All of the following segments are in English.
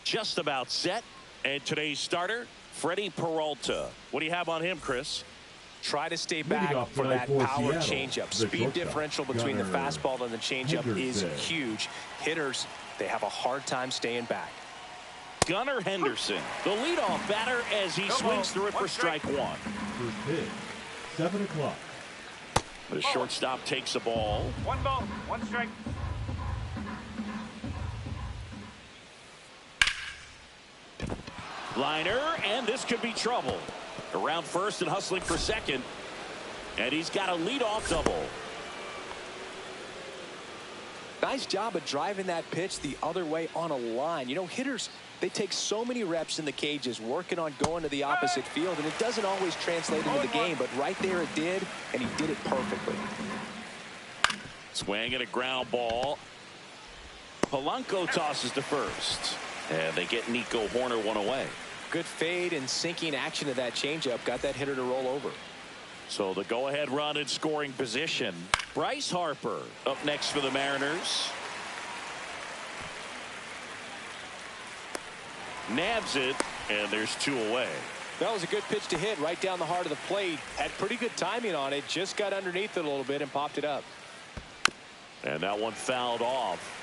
just about set. And today's starter, Freddie Peralta. What do you have on him, Chris? Try to stay back for that power changeup. Speed differential between the fastball and the changeup is huge. Hitters, they have a hard time staying back. Gunnar Henderson, the leadoff batter, as he swings through it for strike one. First pitch, 7 o'clock. The shortstop takes the ball. 1 ball, 1 strike. Liner, and this could be trouble. Around first and hustling for second. And he's got a leadoff double. Nice job of driving that pitch the other way on a line. You know, hitters, they take so many reps in the cages working on going to the opposite field, and it doesn't always translate into the game, but right there it did, and he did it perfectly. Swing and a ground ball. Polanco tosses to first. And they get Nico Hoerner one away. Good fade and sinking action of that changeup got that hitter to roll over. So the go-ahead run in scoring position. Bryce Harper up next for the Mariners. Nabs it, and there's 2 away. That was a good pitch to hit right down the heart of the plate. Had pretty good timing on it. Just got underneath it a little bit and popped it up. And that one fouled off.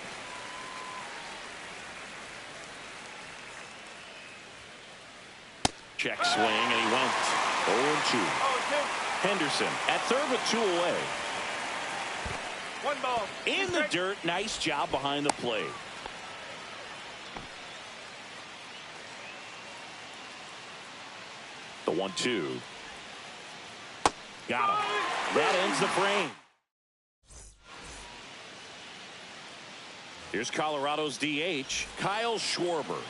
Check swing, and he went 0-2. Henderson at third with 2 away. 1 ball. In the dirt, nice job behind the plate. The 1-2. Got him. That ends the frame. Here's Colorado's DH, Kyle Schwarber.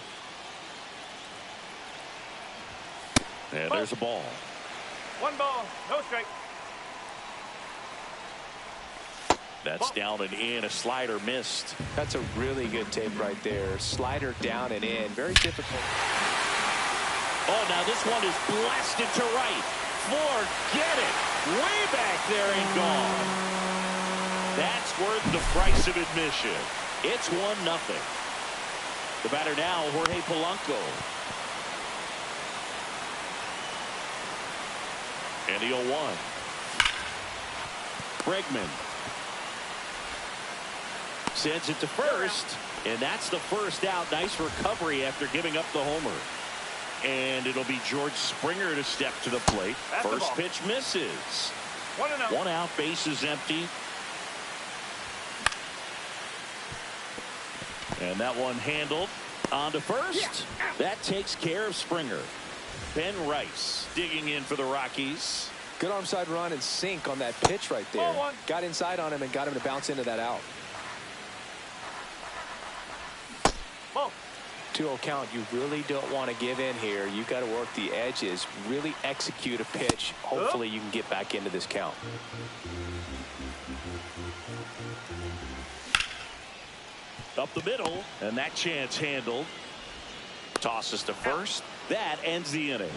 And there's a ball. 1 ball, no strike. That's down and in. A slider missed. That's a really good tape right there. Slider down and in. Very difficult. Oh, now this one is blasted to right. Forget it. Way back there and gone. That's worth the price of admission. It's 1-0. The batter now, Jorge Polanco. And the 0-1. Bregman sends it to first, and that's the first out. Nice recovery after giving up the homer. And it'll be George Springer to step to the plate. First pitch misses. 1-0. 1 out, bases empty. And that one handled on to first. That takes care of Springer. Ben Rice digging in for the Rockies. Good arm side run and sink on that pitch right there. Got inside on him and got him to bounce into that out. 2-0 count. You really don't want to give in here. You got to work the edges, really execute a pitch. Hopefully you can get back into this count. Up the middle, and that chance handled. Tosses to first. That ends the inning.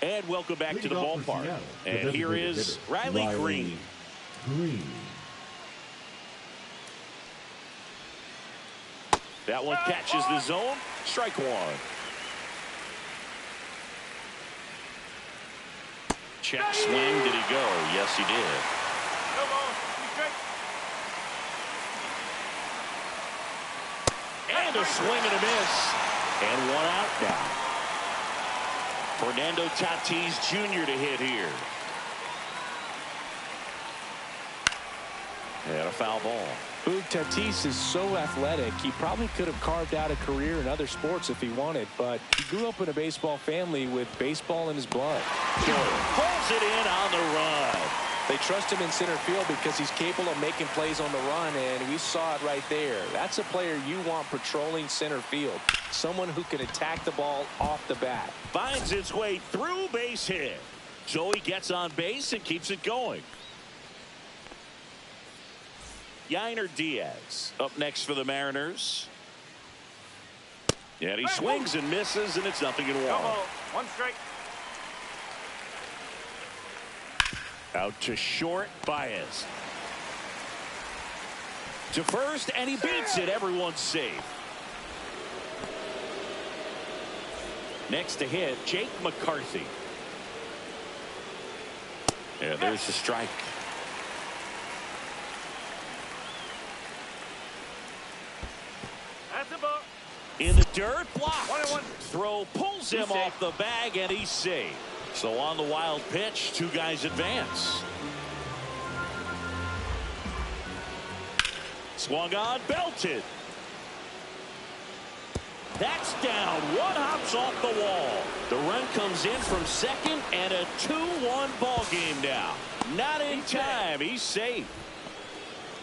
And welcome back to the ballpark. And here is Riley Green. That one catches the zone. Strike 1. Check swing. Did he go? Yes, he did. And a swing and a miss. And 1 out now. Fernando Tatis Jr. to hit here. And a foul ball. Boog, Tatis is so athletic. He probably could have carved out a career in other sports if he wanted, but he grew up in a baseball family with baseball in his blood. Pulls it in on the run. They trust him in center field because he's capable of making plays on the run, and we saw it right there. That's a player you want patrolling center field. Someone who can attack the ball off the bat. Finds its way through, base hit. So he gets on base and keeps it going. Yainer Diaz up next for the Mariners. And he swings and misses, and it's 0-1. 1 strike. Out to short, Baez. To first, and he beats it. Everyone's safe. Next to hit, Jake McCarthy. Yeah, there's the strike. That's a ball. In the dirt, blocked. 1-1. Throw pulls him off the bag, and he's safe. So on the wild pitch, two guys advance. Swung on, belted. That's down. One hops off the wall. The run comes in from second, and a 2-1 ball game now. Not in time. He's safe.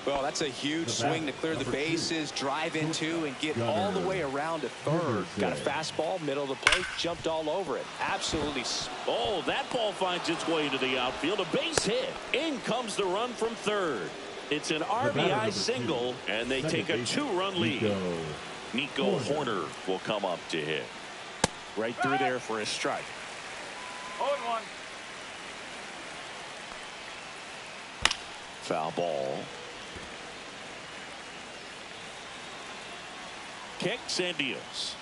Well, that's a huge swing to clear the bases, drive into, and get all the way around to third. Got a fastball, middle of the plate, jumped all over it. Absolutely. Oh, that ball finds its way to the outfield. A base hit. In comes the run from third. It's an RBI single, and they take a 2-run lead. Nico Hoerner will come up to hit. Right through there for a strike. 0-1. Foul ball. Kicks and deals.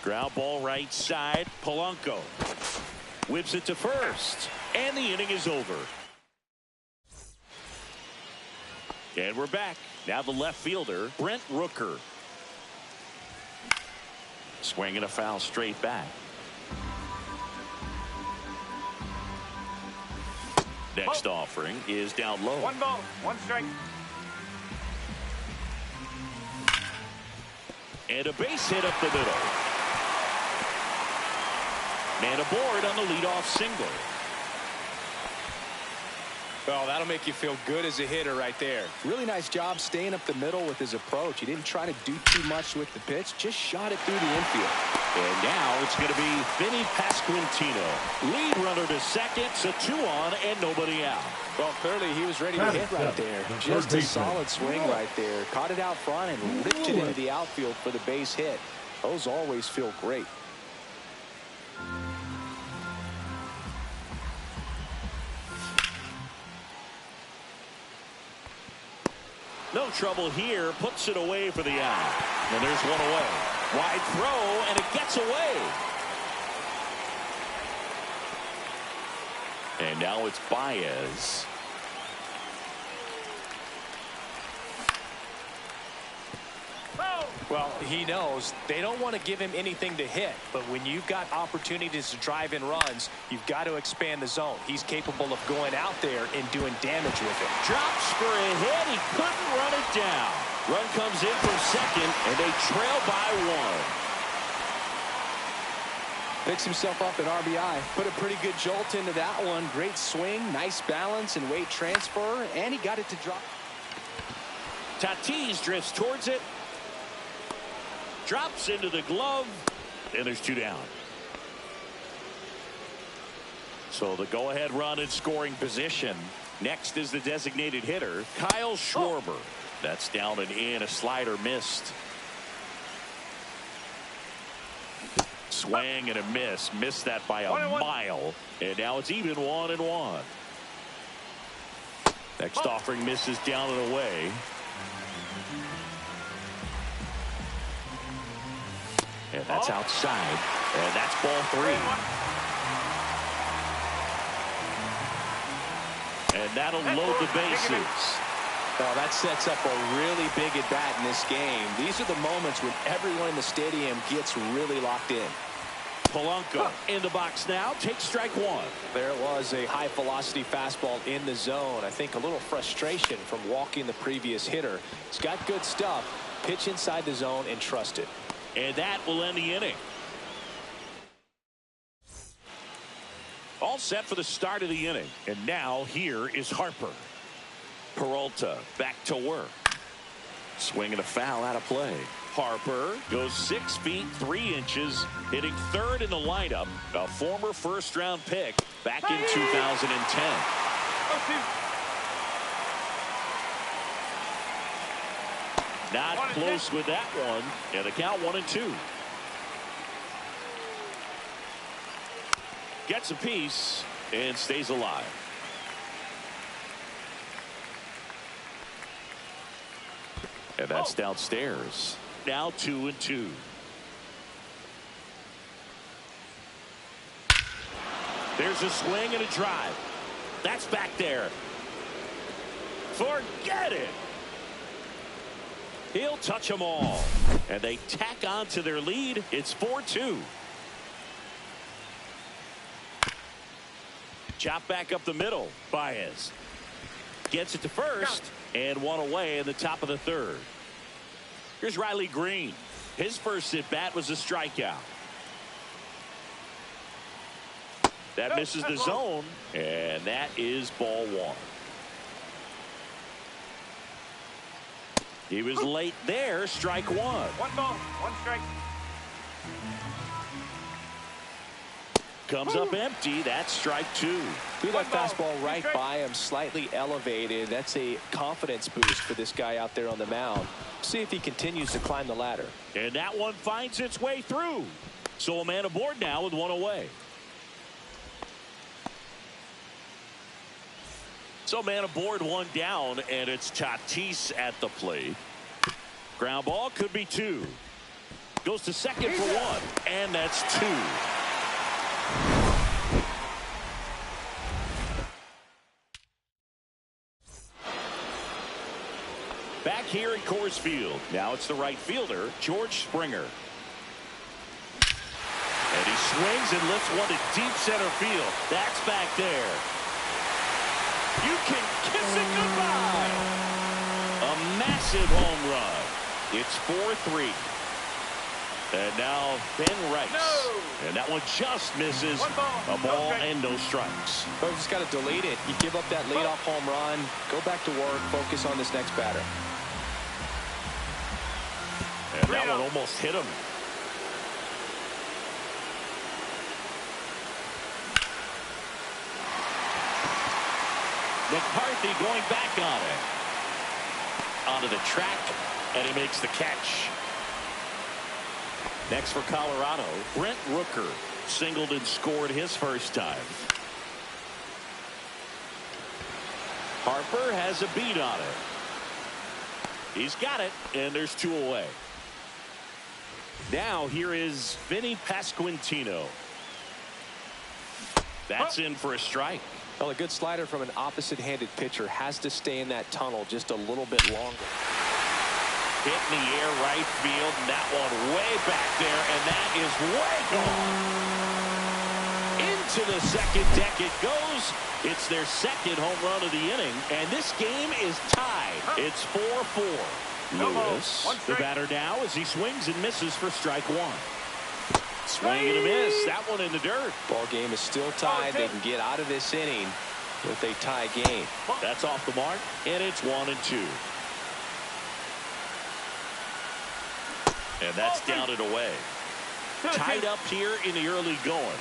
Ground ball right side. Polanco whips it to first, and the inning is over. And we're back. Now the left fielder, Brent Rooker. Swinging a foul straight back. Next offering is down low. 1 ball, 1 strike. And a base hit up the middle. Man aboard on the leadoff single. Well, that'll make you feel good as a hitter right there. Really nice job staying up the middle with his approach. He didn't try to do too much with the pitch, just shot it through the infield. And now it's going to be Vinny Pasquantino. Lead runner to second, so 2 on and nobody out. Well, clearly he was ready to hit right there. Just a solid swing right there. Caught it out front and ripped it into the outfield for the base hit. Those always feel great. No trouble here. Puts it away for the out. And there's one away. Wide throw, and it gets away. And now it's Baez. Well, he knows they don't want to give him anything to hit, but when you've got opportunities to drive in runs, you've got to expand the zone. He's capable of going out there and doing damage with it. Drops for a hit. He couldn't run it down. Run comes in from second, and they trail by 1. Picks himself up an RBI. Put a pretty good jolt into that one. Great swing, nice balance and weight transfer, and he got it to drop. Tatis drifts towards it. Drops into the glove, and there's 2 down. So the go-ahead run in scoring position. Next is the designated hitter, Kyle Schwarber. That's down and in. A slider missed. Swing and a miss. Missed that by a mile. And now it's even 1-1. Next offering misses down and away. And that's outside. And that's ball 3. And that'll load the bases. Well, that sets up a really big at bat in this game. These are the moments when everyone in the stadium gets really locked in. Polanco in the box now. Takes strike 1. There was a high velocity fastball in the zone. I think a little frustration from walking the previous hitter. He's got good stuff. Pitch inside the zone and trust it. And that will end the inning. All set for the start of the inning. And now here is Harper. Peralta back to work. Swinging a foul out of play. Harper goes 6 feet 3 inches, hitting third in the lineup. A former first-round pick back in 2010. Not close with that one. And the count 1-2. Gets a piece and stays alive. And that's downstairs. Now 2-2. There's a swing and a drive. That's back there. Forget it. He'll touch them all. And they tack on to their lead. It's 4-2. Chop back up the middle. Baez gets it to first and one away in the top of the third. Here's Riley Green. His first at bat was a strikeout. That misses the zone, and that is ball one. He was late there. Strike one. 1 ball, 1 strike. Comes up empty. That's strike two. Threw that fastball right by him, slightly elevated. That's a confidence boost for this guy out there on the mound. See if he continues to climb the ladder. And that one finds its way through. So a man aboard now with one away. So man aboard, one down, and it's Tatis at the plate. Ground ball could be two. Goes to second for one, and that's two. Back here at Coors Field. Now it's the right fielder, George Springer. And he swings and lifts one to deep center field. That's back there. You can kiss it goodbye. A massive home run. It's 4-3. And now Ben Rice. No. And that one just misses. A ball and no strikes. But just got to delete it. You give up that leadoff home run. Go back to work. Focus on this next batter. And that one almost hit him. McCarthy going back on it. Onto the track, and he makes the catch. Next for Colorado, Brent Rooker singled and scored his first time. Harper has a beat on it. He's got it, and there's two away. Now here is Vinny Pasquantino. That's in for a strike. Well, a good slider from an opposite-handed pitcher has to stay in that tunnel just a little bit longer. Hit in the air right field, and that one way back there, and that is way gone. Into the second deck it goes. It's their second home run of the inning, and this game is tied. It's 4-4. Lewis, the batter now, as he swings and misses for strike one. Swing and a miss. That one in the dirt. Ball game is still tied. They can get out of this inning with a tie game. That's off the mark, and it's 1-2. And that's down and away. Tied up here in the early going.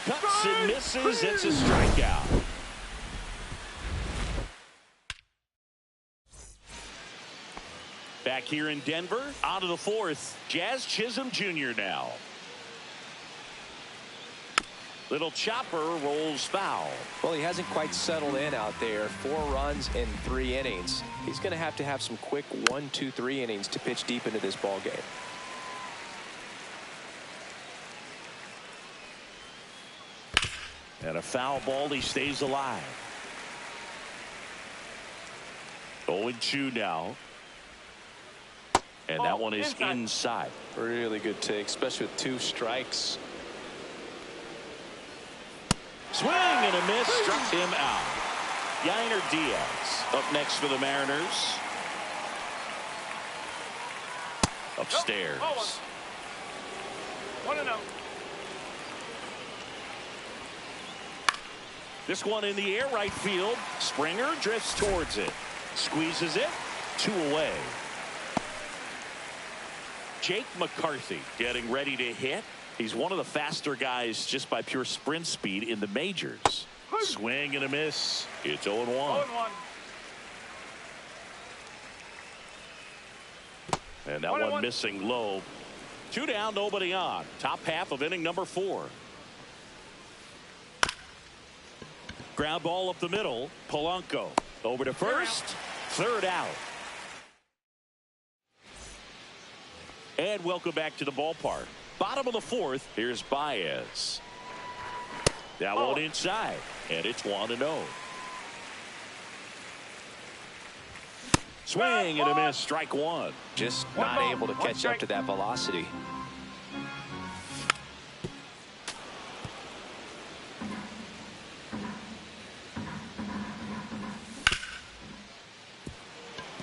Cuts and misses. It's a strikeout. Back here in Denver, on to the fourth. Jazz Chisholm Jr. now. Little chopper rolls foul. Well, he hasn't quite settled in out there. 4 runs in 3 innings. He's going to have some quick 1, 2, 3 innings to pitch deep into this ball game. And a foul ball. He stays alive. 0-2 now. And that one is inside. Really good take, especially with 2 strikes. Swing and a miss. Struck him out. Yainer Diaz up next for the Mariners. Upstairs. 1-0. This one in the air right field. Springer drifts towards it. Squeezes it. 2 away. Jake McCarthy getting ready to hit. He's one of the faster guys just by pure sprint speed in the majors. Swing and a miss. It's 0-1. 0-1. And that one missing low. 2 down, nobody on. Top half of inning number 4. Ground ball up the middle. Polanco over to first. Third out. And welcome back to the ballpark. Bottom of the fourth, here's Baez. That one inside, and it's 1-0. Swing and a miss, strike one. Just not able to catch up to that velocity.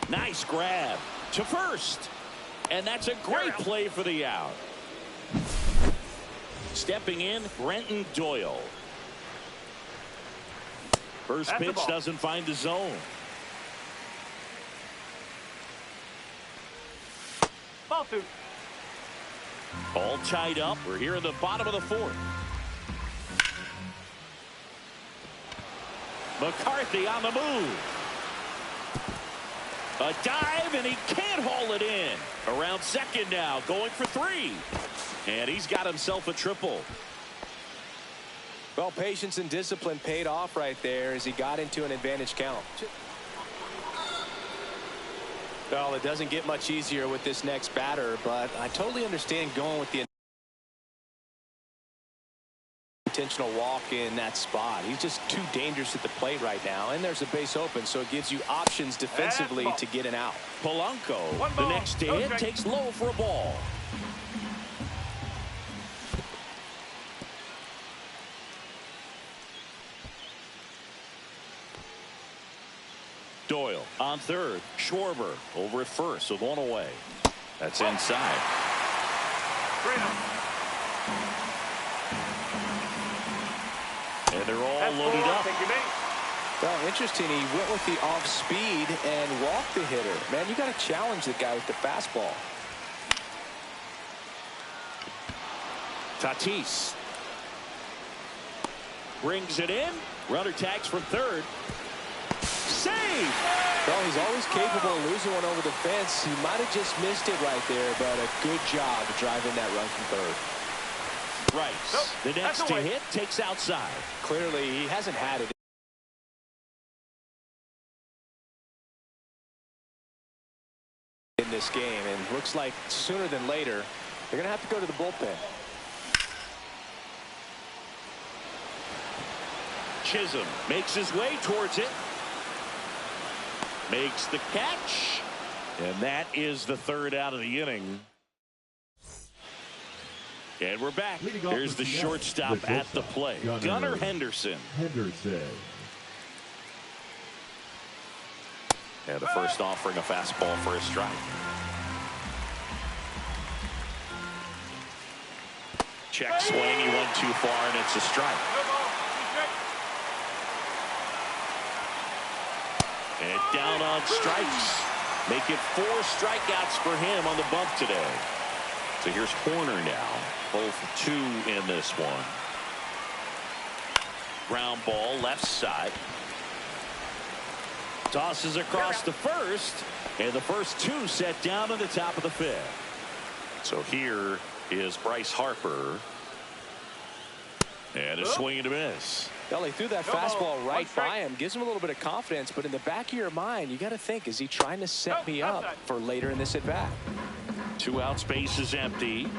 Nice grab to first. And that's a great play for the out. Stepping in, Brenton Doyle. First pitch doesn't find the zone. Ball two. All tied up. We're here in the bottom of the fourth. McCarthy on the move. A dive, and he can't haul it in. Around second now, going for three. And he's got himself a triple. Well, patience and discipline paid off right there as he got into an advantage count. Well, it doesn't get much easier with this next batter, but I totally understand going with the intentional walk in that spot. He's just too dangerous at the plate right now, and there's a base open, so it gives you options defensively to get an out. Polanco, the next to hit, takes low for a ball. Doyle on third. Schwarber over at first with one away. That's inside. And they're all loaded up. Well, interesting. He went with the off speed and walked the hitter. Man, you got to challenge the guy with the fastball. Tatis brings it in. Runner tags from third. Save! Well, he's always capable of losing one over the fence. He might have just missed it right there, but a good job driving that run from third. Rice, the next to hit, takes outside. Clearly, he hasn't had it in this game, and looks like sooner than later, they're going to have to go to the bullpen. Chisholm makes his way towards it. Makes the catch. And that is the third out of the inning. And we're back. Here's the shortstop at the plate. Gunnar Henderson. And the first offering a fastball for a strike. Check swing. He went too far, and it's a strike. And down on strikes. Make it 4 strikeouts for him on the bump today. So here's Horner now. 0 for 2 in this one. Ground ball left side. Tosses across the first. And the first 2 set down in the top of the 5th. So here is Bryce Harper. And a swing and a miss. Well, he threw that fastball right by him. Gives him a little bit of confidence, but in the back of your mind, you got to think, is he trying to set me up for later in this at bat? 2 out, space is empty.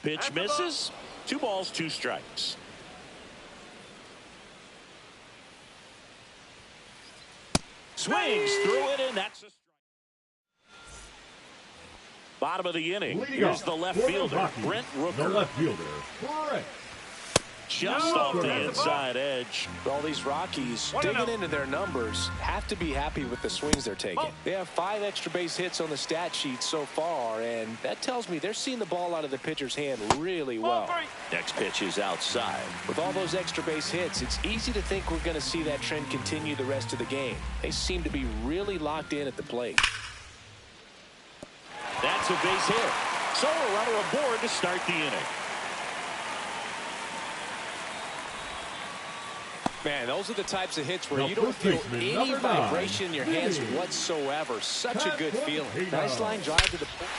Pitch misses. 2 balls, 2 strikes. Swings through it, and that's a strike. Bottom of the inning. Here's the left fielder, Brent Rooker. The left fielder, Brent. Just off the inside edge. All these Rockies digging into their numbers have to be happy with the swings they're taking. They have 5 extra base hits on the stat sheet so far, and that tells me they're seeing the ball out of the pitcher's hand really well. Next pitch is outside. With all those extra base hits, it's easy to think we're going to see that trend continue the rest of the game. They seem to be really locked in at the plate. That's a base hit. So a runner aboard to start the inning. Man, those are the types of hits where The you don't first feel baseman, any number 9, vibration in your hands Vinny whatsoever. Such a good feeling. Nice line drive to the point.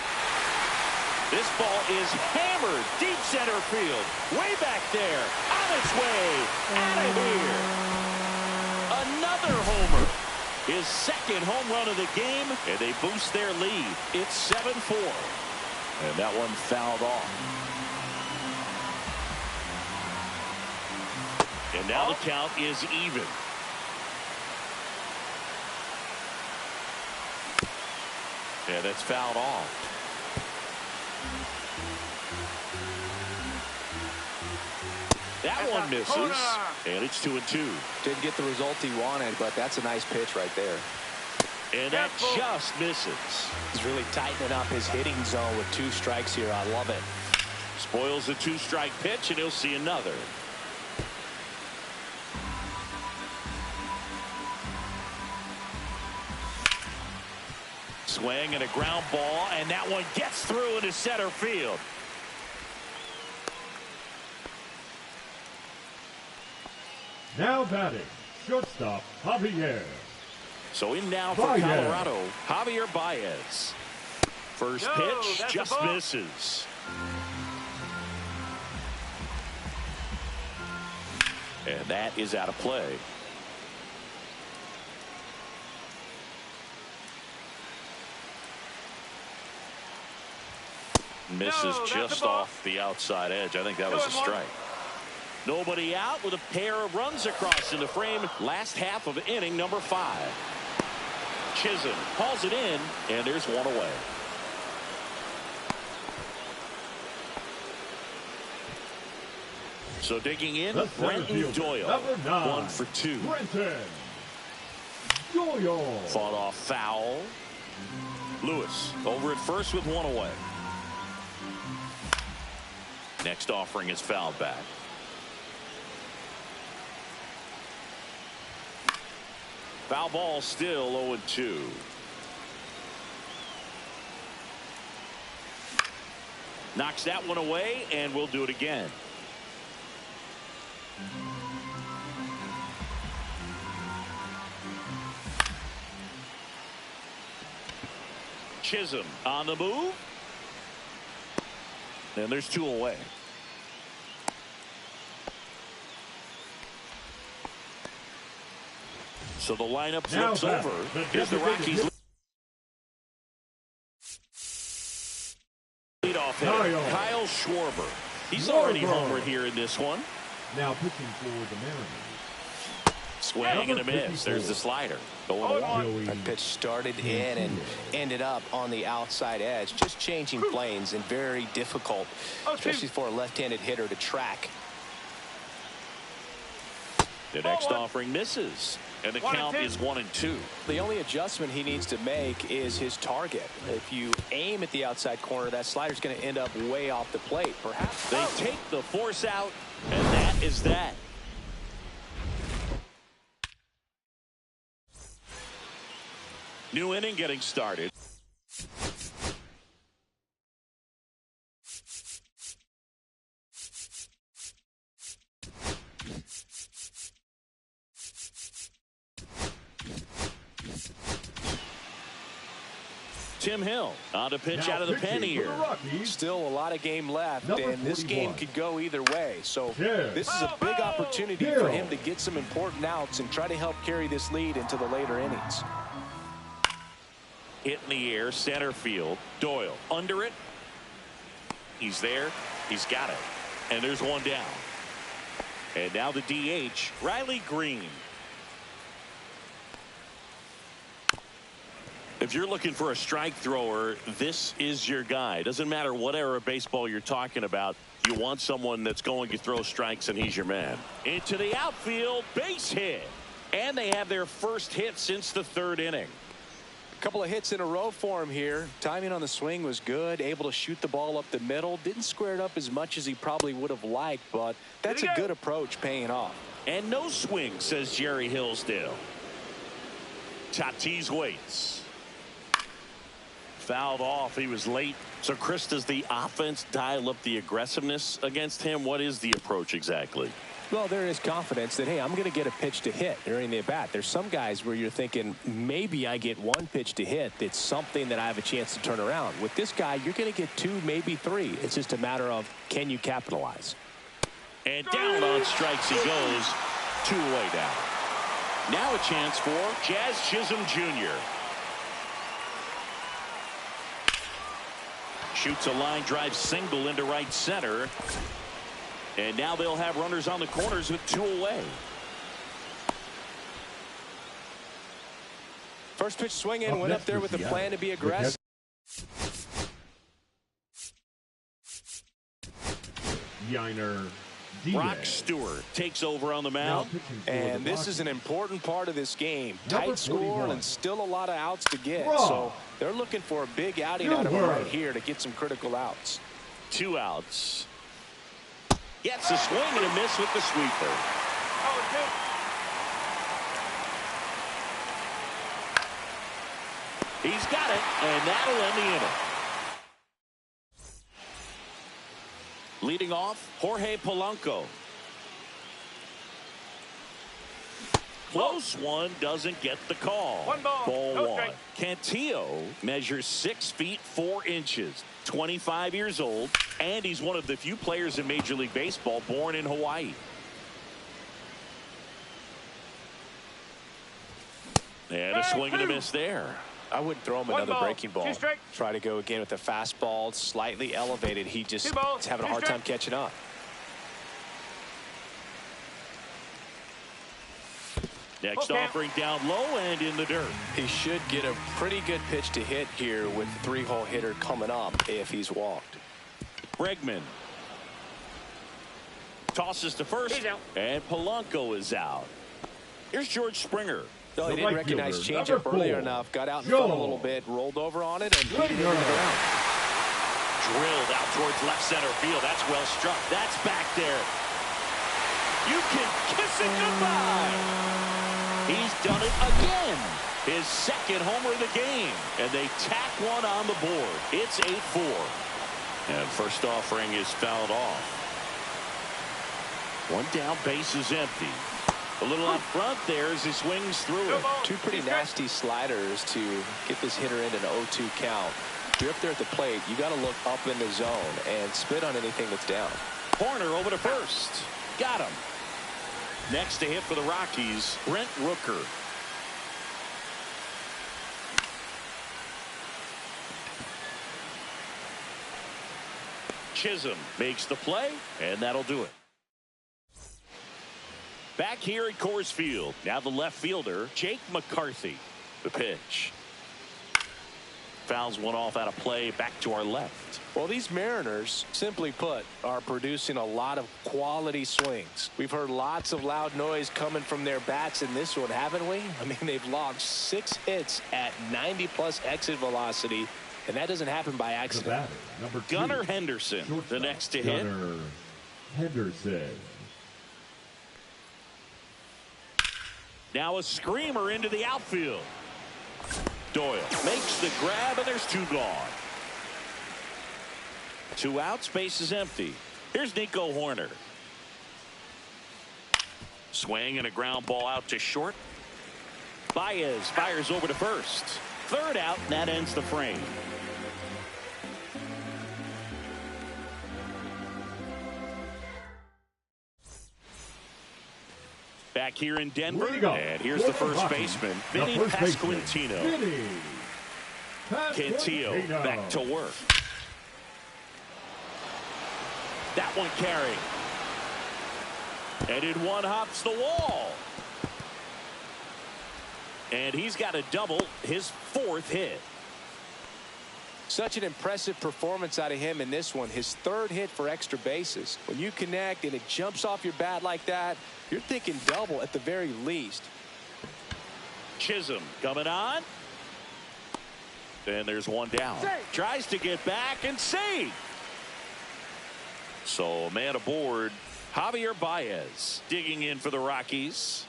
This ball is hammered deep center field. Way back there. On its way. Out of here. Another homer. His second home run of the game, and they boost their lead. It's 7-4. And that one fouled off. And now the count is even. And it's fouled off. That one misses. And it's 2-2. Didn't get the result he wanted, but that's a nice pitch right there. And that just misses. He's really tightening up his hitting zone with 2 strikes here. I love it. Spoils the 2-strike pitch, and he'll see another. Swing and a ground ball, and that one gets through into center field. Now batting, shortstop Javier. So in now for Baez. Colorado, Javier Baez. First pitch just misses. And that is out of play. Misses just off the outside edge. I think that was a strike. Nobody out with a pair of runs across in the frame. Last half of inning number 5. Chisholm hauls it in, and there's one away. So digging in, The center Brenton fielder, Doyle. number 9, 1 for 2. Brenton Doyle. Fought off foul. Lewis over at first with one away. Next offering is fouled back. Foul ball still 0-2. Knocks that one away, and we'll do it again. Chisholm on the move. And there's 2 away. So the lineup flips over. Here's the Rockies leadoff hitter, Kyle Schwarber. He's already homered here in this one. Now pitching for the Mariners. Swing and a miss. There's the slider. That pitch started in and ended up on the outside edge. Just changing planes and very difficult, especially for a left-handed hitter to track. The next offering misses. And the count is 1-2. The only adjustment he needs to make is his target. If you aim at the outside corner, that slider's going to end up way off the plate. Perhaps they take the force out, and that is that. New inning getting started. Tim Hill on to pitch out of the pen here. Still a lot of game left, and this game could go either way. So this is a big opportunity for him to get some important outs and try to help carry this lead into the later innings. Hit in the air, center field. Doyle under it. He's there. He's got it. And there's one down. And now the DH, Riley Green. If you're looking for a strike thrower, this is your guy. Doesn't matter what era of baseball you're talking about. You want someone that's going to throw strikes, and he's your man. Into the outfield, base hit. And they have their first hit since the 3rd inning. A couple of hits in a row for him here. Timing on the swing was good. Able to shoot the ball up the middle. Didn't square it up as much as he probably would have liked, but that's a good approach paying off. And no swing, says Jerry Hillsdale. Tatis waits. Fouled off. He was late. So, Chris, does the offense dial up the aggressiveness against him? What is the approach exactly? Well, there is confidence that, hey, I'm going to get a pitch to hit during the at-bat. There's some guys where you're thinking, maybe I get one pitch to hit. It's something that I have a chance to turn around. With this guy, you're going to get 2, maybe 3. It's just a matter of, can you capitalize? And down on strikes he goes. 2 away down. Now a chance for Jazz Chisholm Jr. Shoots a line drive single into right center. And now they'll have runners on the corners with 2 away. First pitch swing in, went up there with a plan to be aggressive. Yainer Brock Stewart takes over on the mound. And this is an important part of this game. Tight score and still a lot of outs to get. Raw. So they're looking for a big outing out of him right here to get some critical outs. 2 outs. Gets a swing and a miss with the sweeper. He's got it, and that'll end the inning. Leading off, Jorge Polanco. Close one, doesn't get the call. 1 ball, no 1. strike. Cantillo measures 6 feet 4 inches, 25 years old, and he's one of the few players in Major League Baseball born in Hawaii. And a swing and a miss there. I wouldn't throw him 1 another ball, breaking ball. 2 strikes. Try to go again with the fastball, slightly elevated. He just 2 balls, is having a 2 hard time strikes. catching up. Next offering down low and in the dirt. He should get a pretty good pitch to hit here with the 3-hole hitter coming up if he's walked. Bregman tosses to first, He's out. and Polanco is out. Here's George Springer. No, he The didn't right recognize fielder, changeup number earlier 4, enough. Got out in front a Joe. little bit, rolled over on it, and beat it into the Joe. ground. Drilled out towards left center field. That's well struck. That's back there. You can kiss it goodbye. He's done it again. His 2nd homer of the game. And they tack one on the board. It's 8-4. And first offering is fouled off. 1 down, base is empty. A little out front there as he swings through it. 2 pretty nasty sliders to get this hitter in an 0-2 count. If you're up there at the plate, you got to look up in the zone and spit on anything that's down. Corner over to first. Got him. Next to hit for the Rockies, Brent Rooker. Chisholm makes the play, and that'll do it. Back here at Coors Field, now the left fielder, Jake McCarthy. The pitch. Fouls one off out of play back to our left. Well, these Mariners, simply put, are producing a lot of quality swings. We've heard lots of loud noise coming from their bats in this one, haven't we? I mean, they've logged 6 hits at 90-plus exit velocity, and that doesn't happen by The accident. batter, number 2, Gunnar Henderson, the shortstop, next to hit. Gunnar Henderson. Now a screamer into the outfield. Doyle makes the grab, and there's 2 gone. 2 outs, base is empty. Here's Nico Horner. Swing and a ground ball out to short. Baez fires over to first. 3rd out, and that ends the frame. Back here in Denver, and here's the first baseman, Vinny Pasquantino. Cantillo back to work. That one carrying. And in one hops the wall. And he's got a double, his 4th hit. Such an impressive performance out of him in this one. His 3rd hit for extra bases. When you connect and it jumps off your bat like that, you're thinking double at the very least. Chisholm coming on. And there's 1 down. Tries to get back and save. So a man aboard, Javier Baez digging in for the Rockies.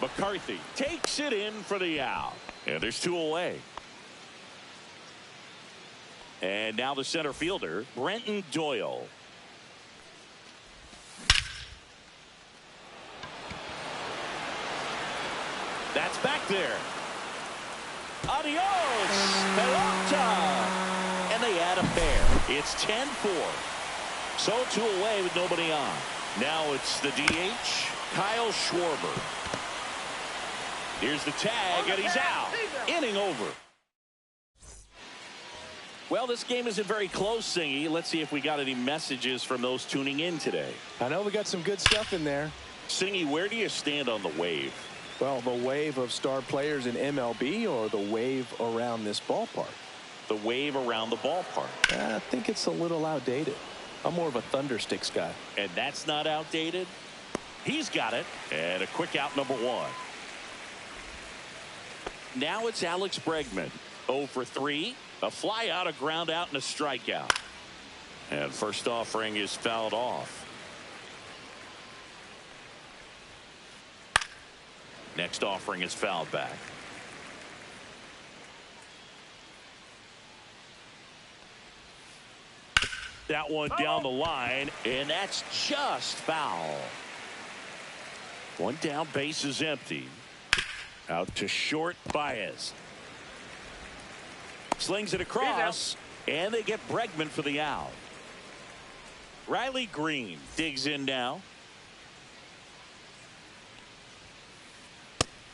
McCarthy takes it in for the out. And there's 2 away. And now the center fielder, Brenton Doyle. That's back there. Adios, pelota. And they add a pair. It's 10-4. So 2 away with nobody on. Now it's the DH, Kyle Schwarber. Here's the tag, and he's out. Inning over. Well, this game isn't very close, Singy. Let's see if we got any messages from those tuning in today. I know we got some good stuff in there. Singy, where do you stand on the wave? Well, the wave of star players in MLB or the wave around this ballpark? The wave around the ballpark. I think it's a little outdated. I'm more of a thundersticks guy. And that's not outdated. He's got it. And a quick out, number 1. Now it's Alex Bregman. 0 for 3. A fly out, a ground out, and a strikeout. And first offering is fouled off. Next offering is fouled back. That one down the line, and that's just foul. One down, base is empty. Out to short, Baez. Slings it across, and they get Bregman for the out. Riley Green digs in now.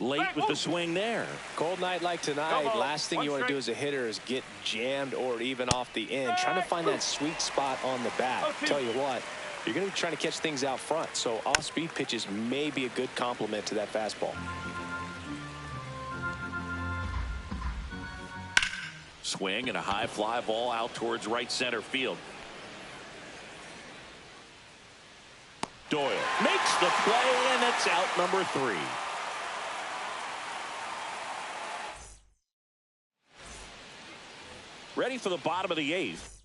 Late with the swing there. Cold night like tonight, last thing you want to do as a hitter is get jammed or even off the end. Trying to find that sweet spot on the bat. Tell you what, you're going to be trying to catch things out front, so off-speed pitches may be a good complement to that fastball. Swing and a high fly ball out towards right center field. Doyle makes the play, and that's out number 3. Ready for the bottom of the 8th.